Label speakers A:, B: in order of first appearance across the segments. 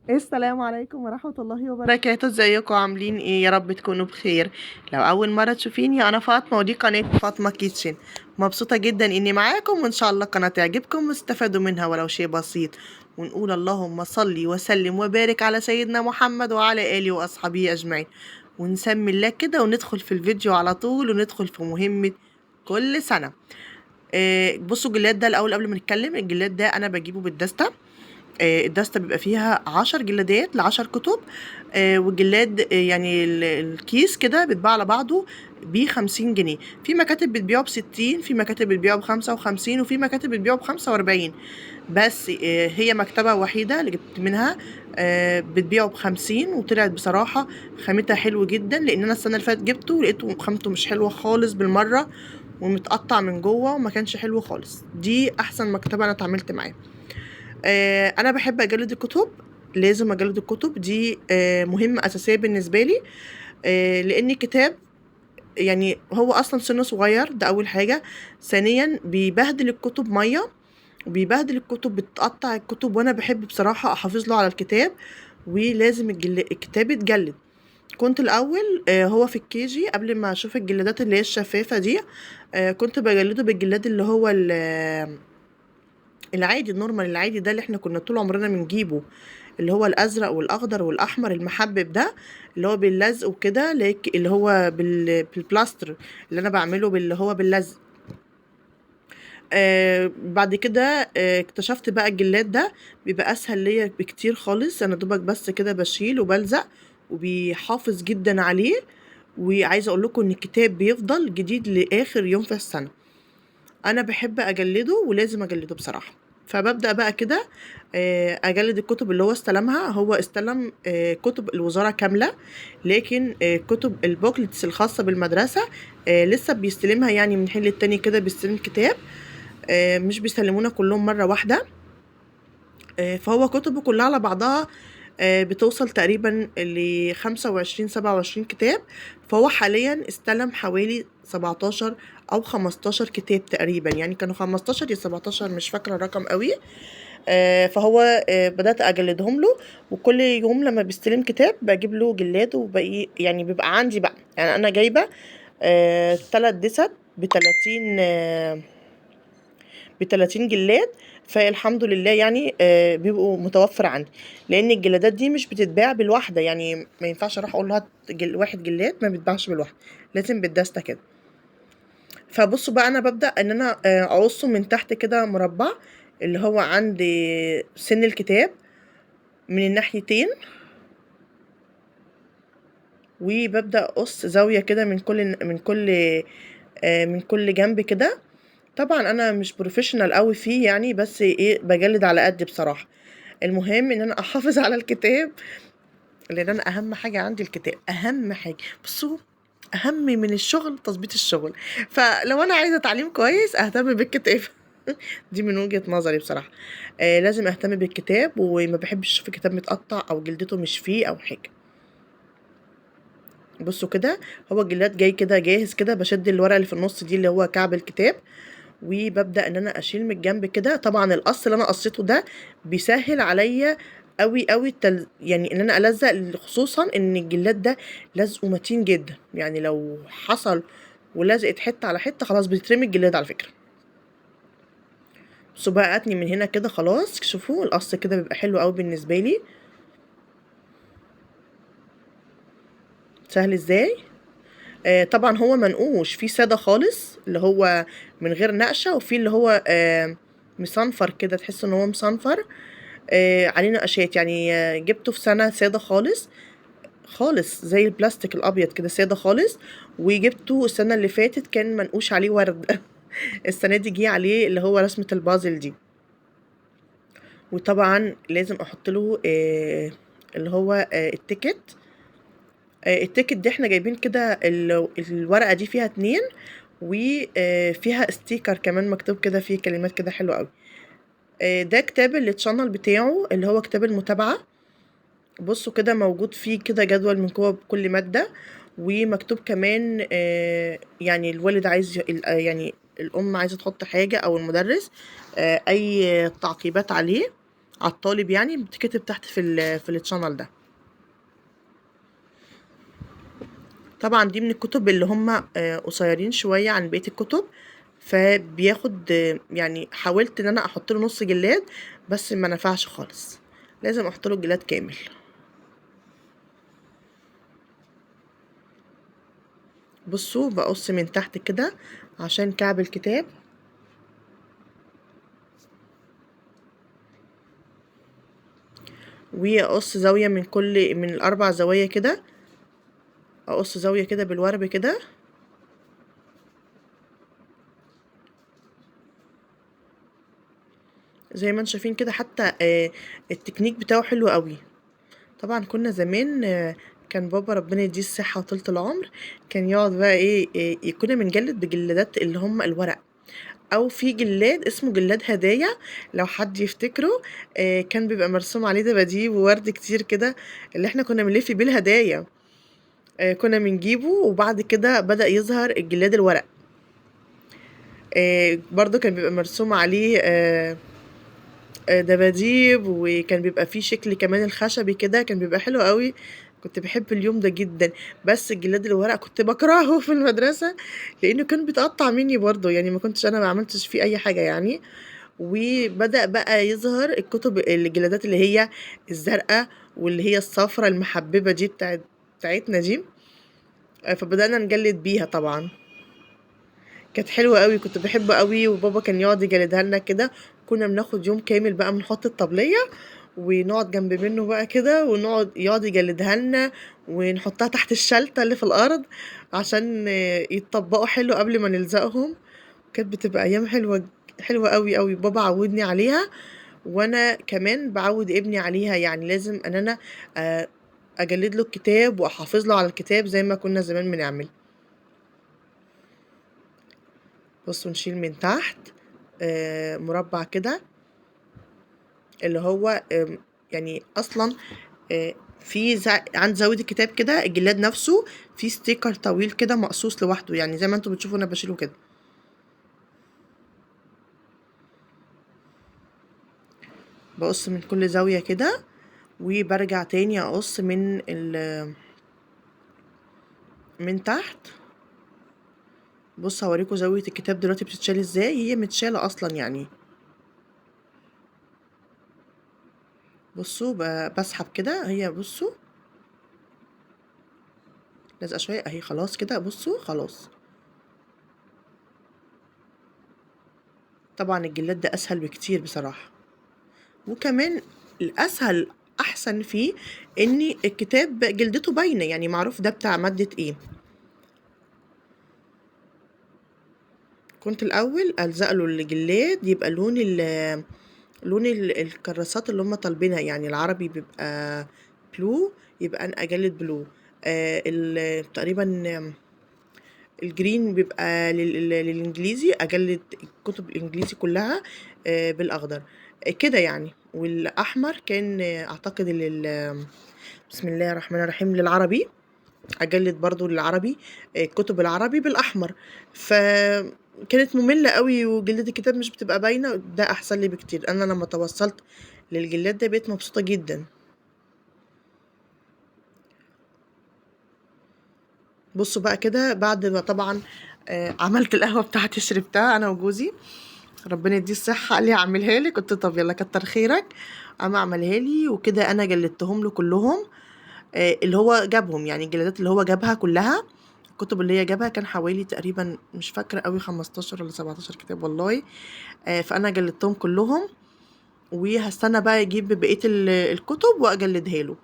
A: السلام عليكم ورحمة الله وبركاته، ازيكم عاملين ايه؟ يا رب تكونوا بخير. لو اول مرة تشوفيني انا فاطمة ودي قناة فاطمة كيتشن. مبسوطة جدا اني معاكم وان شاء الله القناة تعجبكم واستفادوا منها ولو شيء بسيط. ونقول اللهم صل وسلم وبارك على سيدنا محمد وعلى آله واصحابه اجمعين. ونسمي الله كده وندخل في الفيديو على طول وندخل في مهمة كل سنة. بصوا الجلاد ده الاول قبل ما نتكلم. الجلاد ده انا بجيبه بالدستة. الدستة بيبقى فيها 10 جلادات ل10 كتب. والجلاد يعني الكيس كده بيتباع على بعضه ب50 جنيه. في مكاتب بتبيعه ب60، في مكاتب بتبيعه ب55، وفي مكاتب بتبيعه ب45. بس هي مكتبة وحيدة اللي جبت منها بتبيعه ب50، وطلعت بصراحة خامتها حلو جدا، لأن أنا السنة اللي فاتت جبته ولقيته خامته مش حلوة خالص بالمرة، ومتقطع من جوه وما كانش حلو خالص. دي أحسن مكتبة أنا اتعاملت معاها. انا بحب اجلد الكتب. لازم اجلد الكتب دي مهمة اساسية بالنسبة لي. لان الكتاب يعني هو اصلا سنه صغير، ده اول حاجة. ثانيا بيبهدل الكتب مية، وبيبهدل الكتب، بتقطع الكتب، وانا بحب بصراحة احافظ له على الكتاب. ولازم الكتاب يتجلد. كنت الاول هو في الكيجي قبل ما اشوف الجلادات اللي هي الشفافة دي، كنت بجلده بالجلاد اللي هو العادي، النورمال العادي ده اللي احنا كنا طول عمرنا بنجيبه، اللي هو الازرق والاخضر والاحمر المحبب ده، اللي هو باللزق وكده، اللي هو بالبلاستر اللي انا بعمله اللي هو باللزق. بعد كده اكتشفت بقى الجلاد ده بيبقى اسهل ليا بكتير خالص. انا دوبك بس كده بشيل وبلزق، وبيحافظ جدا عليه. وعايزه اقول لكم ان الكتاب بيفضل جديد لاخر يوم في السنه. انا بحب اجلده ولازم اجلده بصراحه. فببدأ بقى كده اجلد الكتب اللي هو استلمها. هو استلم كتب الوزارة كاملة، لكن كتب البوكلتس الخاصة بالمدرسة لسه بيستلمها، يعني من حين للتاني كده بيستلم كتاب. مش بيسلمونا كلهم مرة واحدة. فهو كتبه كلها على بعضها بتوصل تقريبا ل25 27 كتاب. فهو حاليا استلم حوالي 17 أو 15 كتاب تقريبا، يعني كانوا 15 يا 17، مش فاكرة الرقم قوي. فهو بدأت أجلدهم له. وكل يوم لما بيستلم كتاب بجيب له جلاد، وبقي يعني بيبقى عندي بقى، يعني أنا جايبة 3 دست ب30 جلاد. فالحمد لله يعني بيبقوا متوفر عندي، لان الجلادات دي مش بتتباع بالواحده، يعني ما ينفعش اروح اقول له هات واحد جلاد، ما بيتباعش بالواحده، لازم بالدسته كده. فبصوا بقى انا ببدا ان انا اقصه من تحت كده مربع، اللي هو عند سن الكتاب من الناحيتين. وببدا اقص زاويه كده من كل جنب كده. طبعا انا مش بروفيشنال قوي فيه يعني، بس ايه بجلد على قد بصراحه. المهم ان انا احافظ على الكتاب، لان انا اهم حاجه عندي الكتاب، اهم حاجه. بصوا، اهم من الشغل تظبيط الشغل. فلو انا عايزه تعليم كويس اهتم بالكتاب. دي من وجهه نظري بصراحه. لازم اهتم بالكتاب، وما بحبش اشوف الكتاب متقطع او جلدته مش فيه او حاجه. بصوا كده، هو الجلاد جاي كده جاهز كده. بشد الورقه اللي في النص دي اللي هو كعب الكتاب، وببدأ ان انا اشيل من الجنب كده. طبعا القص اللي انا قصيته ده بيسهل عليا قوي قوي يعني ان انا الزق، خصوصا ان الجلاد ده لزقه متين جدا، يعني لو حصل ولزقت حته على حته خلاص بتترمي الجلاد على فكره. بصوا بقى اتني من هنا كده خلاص. شوفوا القص كده بيبقى حلو قوي بالنسبه لي، سهل ازاي. طبعا هو منقوش في ساده خالص اللي هو من غير نقشه، وفي اللي هو مصنفر كده، تحس ان هو مصنفر عليه نقشات. يعني جبته في سنة سادة خالص خالص زي البلاستيك الأبيض كده سادة خالص. وجبته السنة اللي فاتت كان منقوش عليه ورد. السنة دي جه عليه اللي هو رسمة البازل دي. وطبعا لازم أحط له اللي هو التيكت. التيكت دي احنا جايبين كده الورقة دي فيها 2، وفيها ستيكر كمان مكتوب كده فيه كلمات كده حلوة قوي. ده كتاب اللي اتشانل بتاعه اللي هو كتاب المتابعة. بصوا كده موجود فيه كده جدول من جوه بكل مادة، ومكتوب كمان يعني الوالد عايز يعني الأم عايزة تحط حاجة أو المدرس أي تعقيبات عليه على الطالب يعني، بتكتب تحت في الشانل ده. طبعا دي من الكتب اللي هم قصيرين شويه عن بقيه الكتب، فبياخد يعني حاولت ان انا احط له نص جلاد بس ما نفعش خالص، لازم احط له الجلاد كامل. بصوا بقص من تحت كده عشان كعب الكتاب، واقص زاويه من الاربع زوايا كده، اقص زاويه كده بالورب كده. زي ما انتم شايفين كده، حتى التكنيك بتاعه حلو قوي. طبعا كنا زمان كان بابا ربنا يديه الصحة وطولة العمر كان يقعد بقى كنا بنجلد بجلادات اللي هم الورق، او في جلاد اسمه جلاد هدايا لو حد يفتكره. كان بيبقى مرسوم عليه دباديب وورد كتير كده، اللي احنا كنا بنلف بيه الهدايا. كنا بنجيبه، وبعد كده بدأ يظهر الجلاد الورق. برضو كان بيبقى مرسوم عليه دباديب، وكان بيبقى فيه شكل كمان الخشبي كده، كان بيبقى حلو قوي. كنت بحب اليوم ده جدا. بس الجلاد الورق كنت بكرهه في المدرسة، لانه كان بيتقطع مني برضه، يعني ما كنتش انا ما عملتش فيه اي حاجة يعني. وبدأ بقى يظهر الجلادات اللي هي الزرقاء، واللي هي الصفرة المحببة دي بتاعتنا دي. فبدأنا نجلد بيها طبعا، كانت حلوة قوي، كنت بحبه قوي. وبابا كان يقعد يجلدها لنا كده، كنا بناخد يوم كامل بقى بنحط الطبلية ونقعد جنب منه بقى كده، يقعد يجلدها لنا، ونحطها تحت الشلتة اللي في الأرض عشان يتطبقوا حلو قبل ما نلزقهم. كانت بتبقى أيام حلوة، حلوة قوي قوي. بابا عودني عليها، وانا كمان بعود ابني عليها، يعني لازم ان انا اجلد له الكتاب واحافظ له على الكتاب زي ما كنا زمان بنعمل. بصوا نشيل من تحت مربع كده، اللي هو يعني اصلا في عند زاوية الكتاب كده الجلاد نفسه في ستيكر طويل كده مقصوص لوحده، يعني زي ما انتوا بتشوفوا انا بشيله كده. بقص من كل زاوية كده، وبرجع تاني اقص من تحت. بص هوريكم زاوية الكتاب دلوقتي بتتشال ازاي، هي متشالة اصلا يعني. بصوا بسحب كده، هي بصوا لازقة شوية اهي، خلاص كده بصوا خلاص. طبعا الجلاد ده اسهل بكتير بصراحة، وكمان الاسهل احسن فيه ان الكتاب جلدته باينة، يعني معروف ده بتاع مادة ايه. كنت الاول الزق له الجلاد يبقى لون الكراسات اللي هم طالبينها، يعني العربي بيبقى بلو، يبقى انا اجلد بلو. تقريبا الجرين بيبقى للانجليزي، اجلد الكتب الانجليزي كلها بالاخضر كده يعني. والاحمر كان اعتقد بسم الله الرحمن الرحيم للعربي، اجلد برضو للعربي الكتب العربي بالاحمر. فكانت مملة قوي وجلدة الكتاب مش بتبقى باينة، ده احسن لي بكتير. انا لما توصلت للجلاد ده بقيت مبسوطة جدا. بصوا بقى كده بعد ما طبعا عملت القهوة بتاعتي شربتها انا وجوزي، ربنا يديه الصحة، قال لي هعملها لك. قلت طب يلا كتر خيرك. قام عملها لي، وكده انا جلدتهم له كلهم اللي هو جابهم، يعني الجلادات اللي هو جابها كلها. الكتب اللي هي جابها كان حوالي تقريبا مش فاكرة قوي 15 ولا 17 كتاب والله. فانا جلدتهم كلهم، وهستنى بقى يجيب بقية الكتب واجلدها له.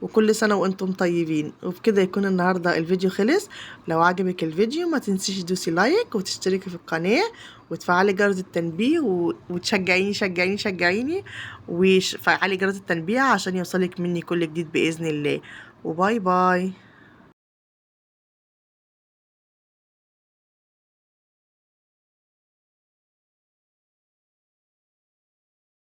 A: وكل سنة وانتم طيبين. وبكده يكون النهاردة الفيديو خلص. لو عجبك الفيديو ما تنسيش تدوسي لايك وتشتركي في القناة وتفعلي جرس التنبيه وتشجعيني شجعيني شجعيني، وفعلي جرس التنبيه عشان يوصلك مني كل جديد بإذن الله. وباي باي.